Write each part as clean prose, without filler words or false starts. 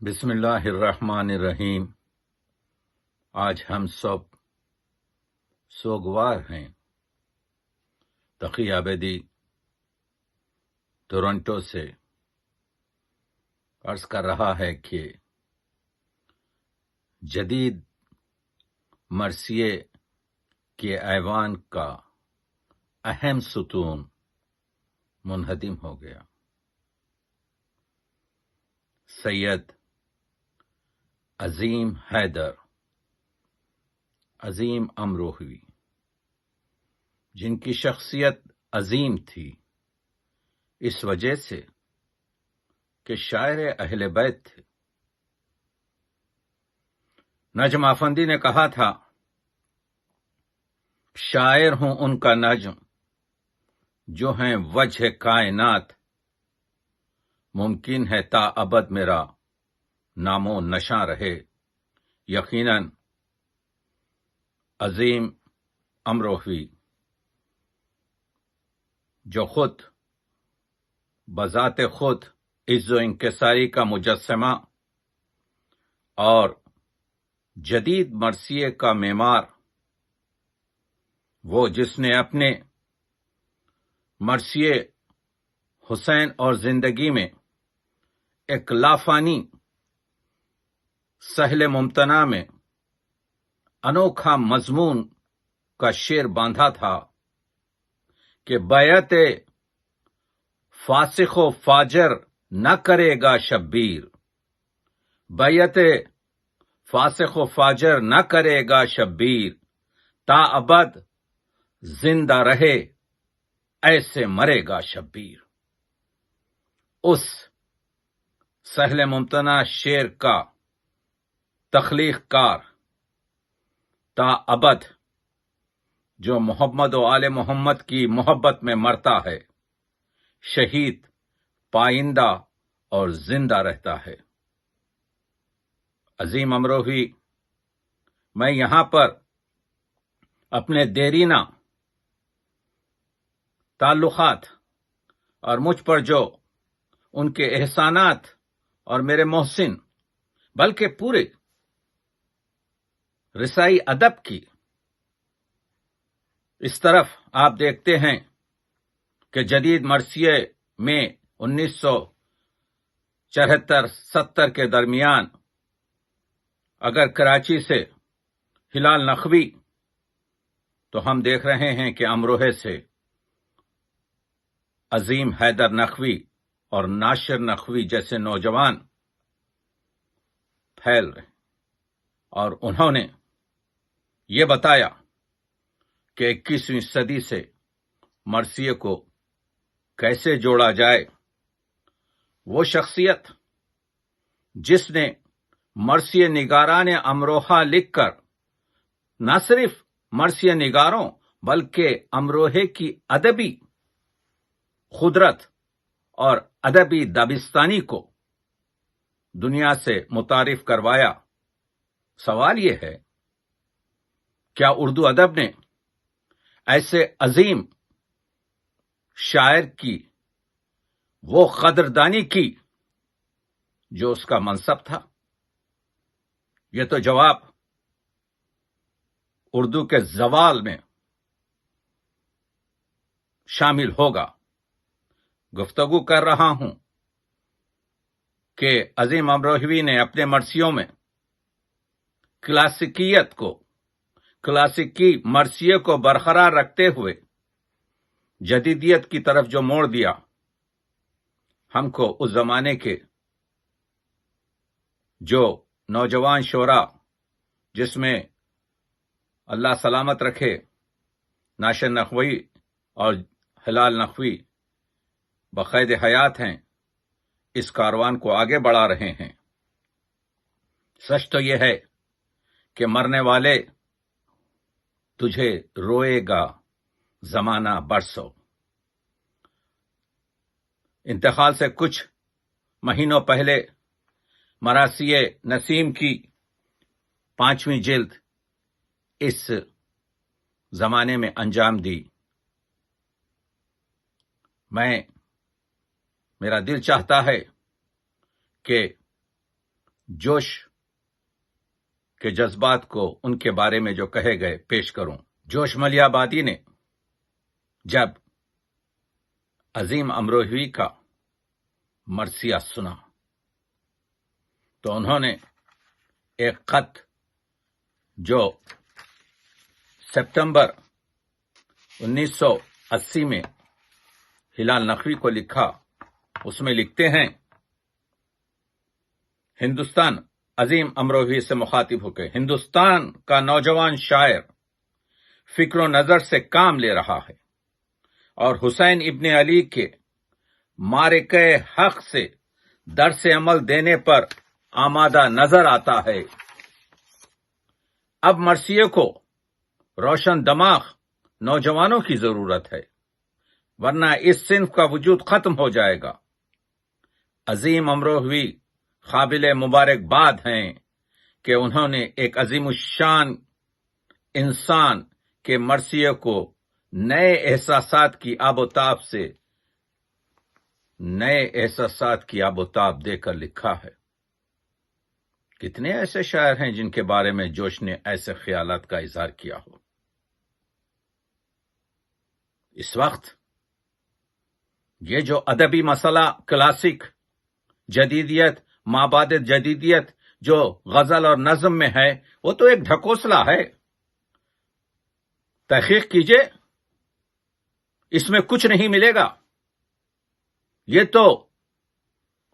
بسم اللہ الرحمن الرحیم۔ آج ہم سب سوگوار ہیں۔ تقی عابدی ٹورنٹو سے عرض کر رہا ہے کہ جدید مرثیے کے ایوان کا اہم ستون منہدم ہو گیا۔ سید عظیم حیدر عظیم امروہوی، جن کی شخصیت عظیم تھی اس وجہ سے کہ شاعر اہل بیت تھے۔ نجم افندی نے کہا تھا، شاعر ہوں ان کا نجم جو ہیں وجہ کائنات، ممکن ہے تا ابد میرا نام و نشاں رہے۔ یقیناً عظیم امروہوی، جو خود بذات خود عز و انکساری کا مجسمہ اور جدید مرثیے کا معمار، وہ جس نے اپنے مرثیے حسین اور زندگی میں ایک لافانی سہل ممتنع میں انوکھا مضمون کا شعر باندھا تھا کہ بیعت فاسق و فاجر نہ کرے گا شبیر، بیعت فاسق و فاجر نہ کرے گا شبیر، تا ابد زندہ رہے ایسے مرے گا شبیر۔ اس سہل ممتنع شعر کا تخلیق کار تا ابد جو محمد و آل محمد کی محبت میں مرتا ہے، شہید پائندہ اور زندہ رہتا ہے۔ عظیم امروہوی، میں یہاں پر اپنے دیرینہ تعلقات اور مجھ پر جو ان کے احسانات اور میرے محسن بلکہ پورے رسائی ادب کی اس طرف آپ دیکھتے ہیں کہ جدید مرثیے میں 1974-70 کے درمیان اگر کراچی سے ہلال نقوی، تو ہم دیکھ رہے ہیں کہ امروہے سے عظیم حیدر نقوی اور ناشر نقوی جیسے نوجوان پھیل رہے، اور انہوں نے یہ بتایا کہ 21ویں صدی سے مرثیے کو کیسے جوڑا جائے۔ وہ شخصیت جس نے مرثیے نگاران امروہہ لکھ کر نہ صرف مرثیے نگاروں بلکہ امروہے کی ادبی قدرت اور ادبی دبستانی کو دنیا سے متعارف کروایا۔ سوال یہ ہے، کیا اردو ادب نے ایسے عظیم شاعر کی وہ قدردانی کی جو اس کا منصب تھا؟ یہ تو جواب اردو کے زوال میں شامل ہوگا۔ گفتگو کر رہا ہوں کہ عظیم امروہوی نے اپنے مرثیوں میں کلاسیکی مرثیے کو برقرار رکھتے ہوئے جدیدیت کی طرف جو موڑ دیا، ہم کو اس زمانے کے جو نوجوان شعراء، جس میں اللہ سلامت رکھے ناشر نقوی اور ہلال نقوی بقید حیات ہیں، اس کاروان کو آگے بڑھا رہے ہیں۔ سچ تو یہ ہے کہ مرنے والے تجھے روئے گا زمانہ برسوں۔ انتقال سے کچھ مہینوں پہلے مرثیے نسیم کی 5ویں جلد اس زمانے میں انجام دی۔ میرا دل چاہتا ہے کہ جوش کے جذبات کو ان کے بارے میں جو کہے گئے پیش کروں۔ جوش ملیح آبادی نے جب عظیم امروہوی کا مرثیہ سنا تو انہوں نے ایک خط جو ستمبر 1980 میں ہلال نقوی کو لکھا، اس میں لکھتے ہیں، ہندوستان عظیم امروہوی سے مخاطب ہو کے، ہندوستان کا نوجوان شاعر فکر و نظر سے کام لے رہا ہے اور حسین ابن علی کے معرکہ حق سے درس عمل دینے پر آمادہ نظر آتا ہے۔ اب مرثیے کو روشن دماغ نوجوانوں کی ضرورت ہے، ورنہ اس صنف کا وجود ختم ہو جائے گا۔ عظیم امروہوی قابل مبارکباد ہیں کہ انہوں نے ایک عظیم الشان انسان کے مرثیے کو نئے احساسات کی آب و تاب دے کر لکھا ہے۔ کتنے ایسے شاعر ہیں جن کے بارے میں جوش نے ایسے خیالات کا اظہار کیا ہو۔ اس وقت یہ جو ادبی مسئلہ کلاسک جدیدیت، مابعد جدیدیت جو غزل اور نظم میں ہے، وہ تو ایک ڈھکوسلا ہے۔ تحقیق کیجئے، اس میں کچھ نہیں ملے گا۔ یہ تو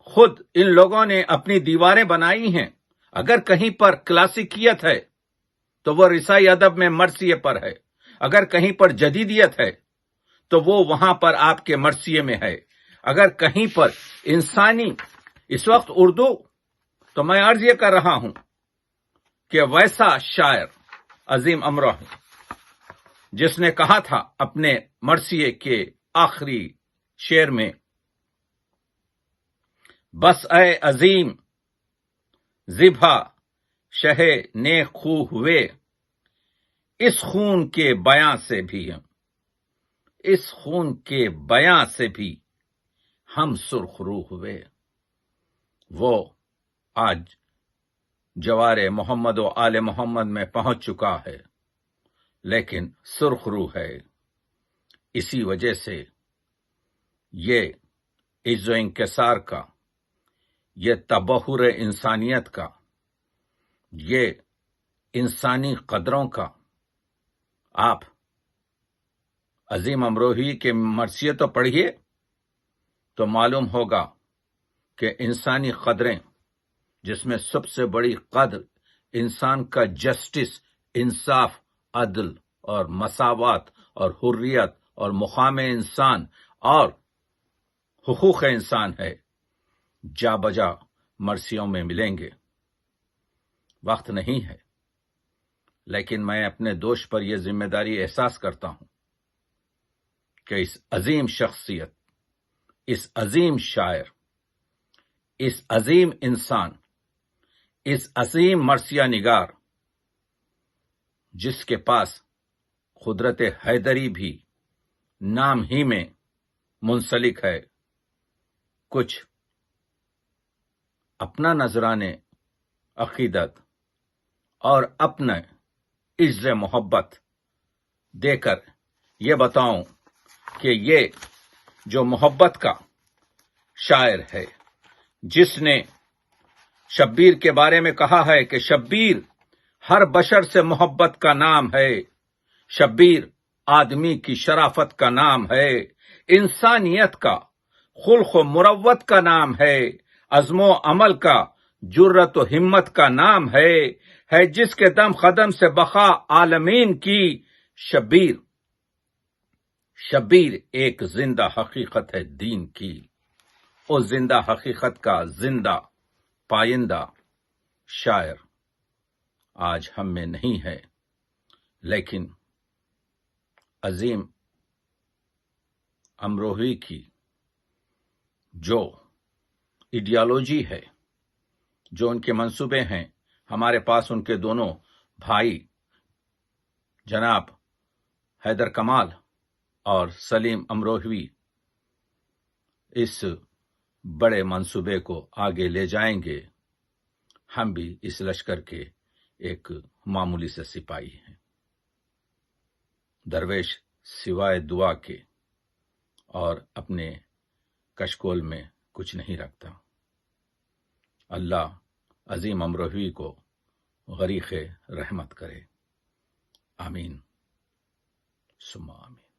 خود ان لوگوں نے اپنی دیواریں بنائی ہیں۔ اگر کہیں پر کلاسیکیت ہے تو وہ رسائی ادب میں مرثیے پر ہے، اگر کہیں پر جدیدیت ہے تو وہ وہاں پر آپ کے مرثیے میں ہے، اگر کہیں پر انسانی اس وقت اردو، تو میں عرض یہ کر رہا ہوں کہ ویسا شاعر عظیم امروہوی جس نے کہا تھا اپنے مرثیے کے آخری شعر میں، بس اے عظیم ذبح شہ نیک خو ہوئے، اس خون کے بیاں سے بھی ہم سرخ رو ہوئے۔ وہ آج جوار محمد و آل محمد میں پہنچ چکا ہے، لیکن سرخ رو ہے۔ اسی وجہ سے یہ عز و انکسار کا، یہ تبحر انسانیت کا، یہ انسانی قدروں کا، آپ عظیم امروہوی کے مرثیے تو پڑھیے تو معلوم ہوگا کہ انسانی قدریں، جس میں سب سے بڑی قدر انسان کا جسٹس، انصاف، عدل اور مساوات اور حریت اور مقام انسان اور حقوق انسان ہے، جا بجا مرثیوں میں ملیں گے۔ وقت نہیں ہے، لیکن میں اپنے دوش پر یہ ذمہ داری احساس کرتا ہوں کہ اس عظیم شخصیت، اس عظیم شاعر، اس عظیم انسان، اس عظیم مرثیہ نگار، جس کے پاس قدرت حیدری بھی نام ہی میں منسلک ہے، کچھ اپنا نذران عقیدت اور اپنے عز محبت دے کر یہ بتاؤں کہ یہ جو محبت کا شاعر ہے، جس نے شبیر کے بارے میں کہا ہے کہ شبیر ہر بشر سے محبت کا نام ہے، شبیر آدمی کی شرافت کا نام ہے، انسانیت کا، خلق و مروت کا نام ہے، عزم و عمل کا، جرت و ہمت کا نام ہے جس کے دم قدم سے بقا عالمین کی۔ شبیر ایک زندہ حقیقت ہے دین کی، اس زندہ حقیقت کا زندہ پائندہ شاعر آج ہم میں نہیں ہے، لیکن عظیم امروہوی کی جو ایڈیالوجی ہے، جو ان کے منصوبے ہیں، ہمارے پاس ان کے دونوں بھائی جناب حیدر کمال اور سلیم امروہوی اس بڑے منصوبے کو آگے لے جائیں گے۔ ہم بھی اس لشکر کے ایک معمولی سے سپاہی ہیں۔ درویش سوائے دعا کے اور اپنے کشکول میں کچھ نہیں رکھتا۔ اللہ عظیم امروہی کو غریق رحمت کرے، آمین ثم آمین۔